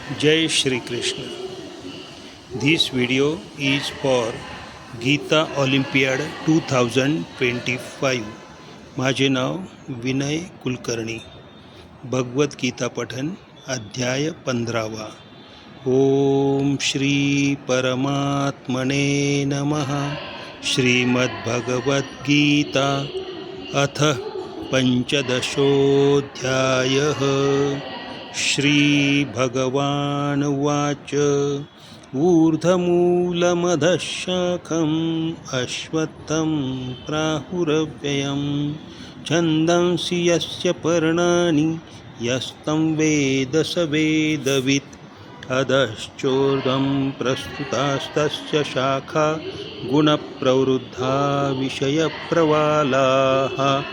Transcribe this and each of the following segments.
Jai Shri Krishna. This video is for Gita Olympiad 2025. माझे नाव विनय कुलकर्णी. भगवत गीता पठन अध्याय 15. ओम श्री परमात्मने नमः. श्रीमद्भगवद्गीता अथ पंचदशोऽध्यायः. श्रीभगवानुवाच ऊर्ध्वमूलमधःशाखम् अश्वत्थं प्राहुरव्ययं छन्दांसि यस्य पर्णानि यस्तं वेद स वेदवित्. अधश्चोर्ध्वं प्रस्तुतास्तस्य शाखा गुणप्रवृद्धा विषयप्रवालाः.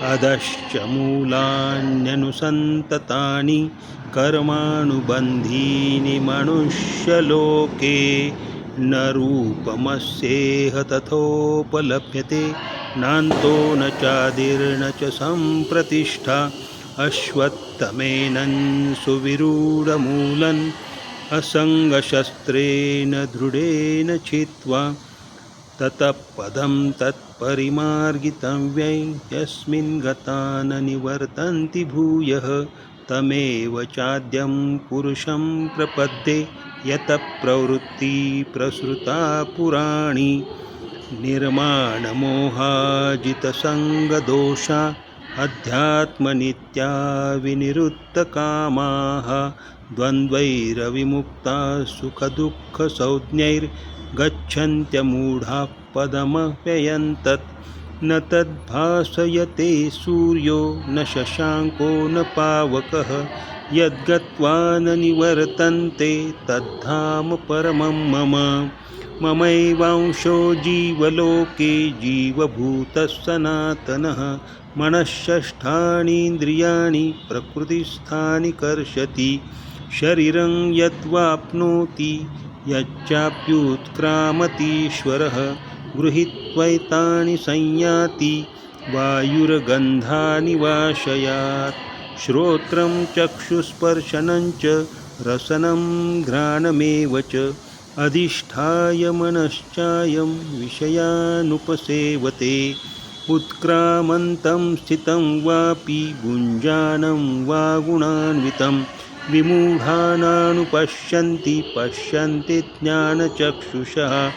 अधश्च मूलान्यनुसन्ततानि कर्मानुबन्धीनि मनुष्यलोके. न रूपमस्येह तथोपलभ्यते नान्तो न चादिर्न च सम्प्रतिष्ठा. अश्वत्थमेनं सुविरूढमूलम् असङ्गशस्त्रेण दृढेन छित्त्वा ततः पदं तत्परिमार्गितं वै यस्मिन् गता न निवर्तन्ति भूयः. तमेव चाद्यं पुरुषं प्रपद्ये यतः प्रवृत्ति प्रसृता पुराणी. निर्माणमोहाजितसङ्गदोषा अध्यात्मनित्या विनिरुद्धकामाः. द्वन्द्वैरविमुक्ता सुखदुःखसंज्ञैर्गच्छन्त्यमूढाः पदमव्ययन्तत्. न तद्भासयते सूर्यो न शशाङ्को न पावकः यद्गत्वा न निवर्तन्ते तद्धाम परमं मम. ममैवांशो जीवलोके जीवभूतः सनातनः. मनःषष्ठानीन्द्रियाणि प्रकृतिस्थानि कर्षति. शरीरं यद्वाप्नोति यच्चाप्युत्क्रामतीश्वरः गृहीत्वैतानि संयाति वायुर्गन्धानि वाशयात्. श्रोत्रं चक्षुस्पर्शनं च रसनं घ्राणमेव च अधिष्ठाय मनश्चायं विषयानुपसेवते. उत्क्रामन्तं स्थितं वापि भुञ्जानं वा गुणान्वितं विमूढानानुपश्यन्ति पश्यन्ति ज्ञानचक्षुषः.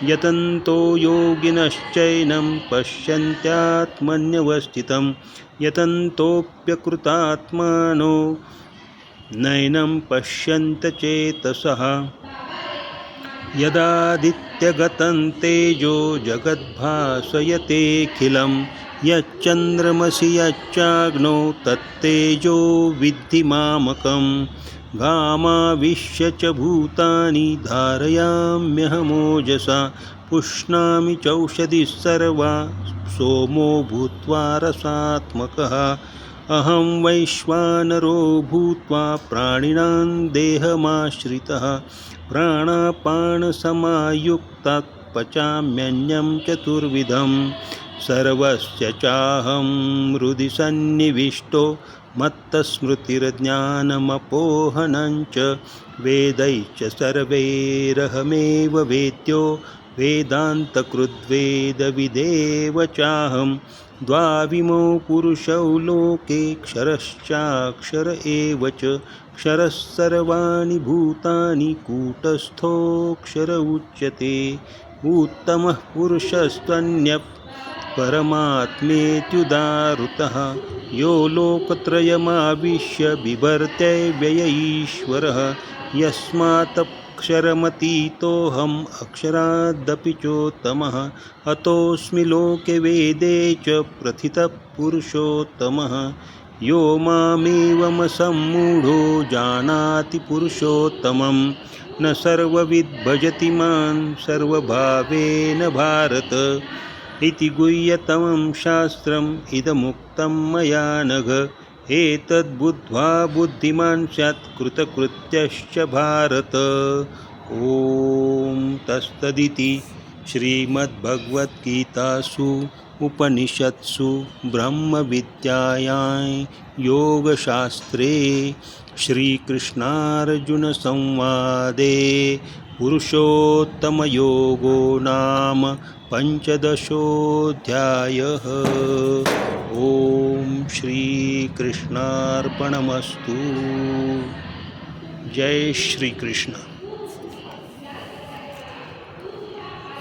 यतन्तो योगिनश्चैनं पश्यन्त्यात्मन्यवस्थितं यतन्तोऽप्यकृतात्मानो नैनं पश्यन्त चेतसः. यदादित्यगतं तेजो जगद्भासयतेऽखिलं यच्चन्द्रमसि यच्चाग्नौ तत्तेजो विद्धि मामकम्. घामाविश्य च भूतानि धारयाम्यहमोजसा पुष्णामि चौषधिः सर्वा सोमो भूत्वा रसात्मकः. अहं वैश्वानरो भूत्वा प्राणिनां देहमाश्रितः प्राणापानसमायुक्तात् पचाम्यन्नं चतुर्विधं. सर्वस्य चाहं हृदि सन्निविष्टो मत्तस्मृतिर्ज्ञानमपोहनं च. वेदैश्च सर्वैरहमेव वेद्यो वेदान्तकृद्वेदविदेव चाहं. द्वाविमौ पुरुषौ लोके क्षरश्चाक्षर एव च. क्षरः सर्वाणि भूतानि कूटस्थोऽक्षर उच्यते. उत्तमः पुरुषस्त्वन्यः परमात्मेत्युदाहृतः यो लोकत्रयमाविश्य बिभर्त्यव्यय ईश्वरः. यस्मात्क्षरमतीतोऽहम् अक्षरादपि चोत्तमः. अतोऽस्मि लोके वेदे च प्रथितः पुरुषोत्तमः. यो मामेवमसम्मूढो जानाति पुरुषोत्तमं न सर्वविद् भजति मां सर्वभावेन भारत. इति गुह्यतमं शास्त्रम् इदमुक्तं मया नघ. एतद्बुद्ध्वा बुद्धिमान् स्यात् कृतकृत्यश्च भारत. ॐ तत्सदिति श्रीमद्भगवद्गीतासु उपनिषत्सु ब्रह्मविद्यायां योगशास्त्रे श्रीकृष्णार्जुनसंवादे पुरुषोत्तमयोगो नाम पञ्चदशोऽध्यायः। ॐ श्रीकृष्णार्पणमस्तु। जय श्रीकृष्ण।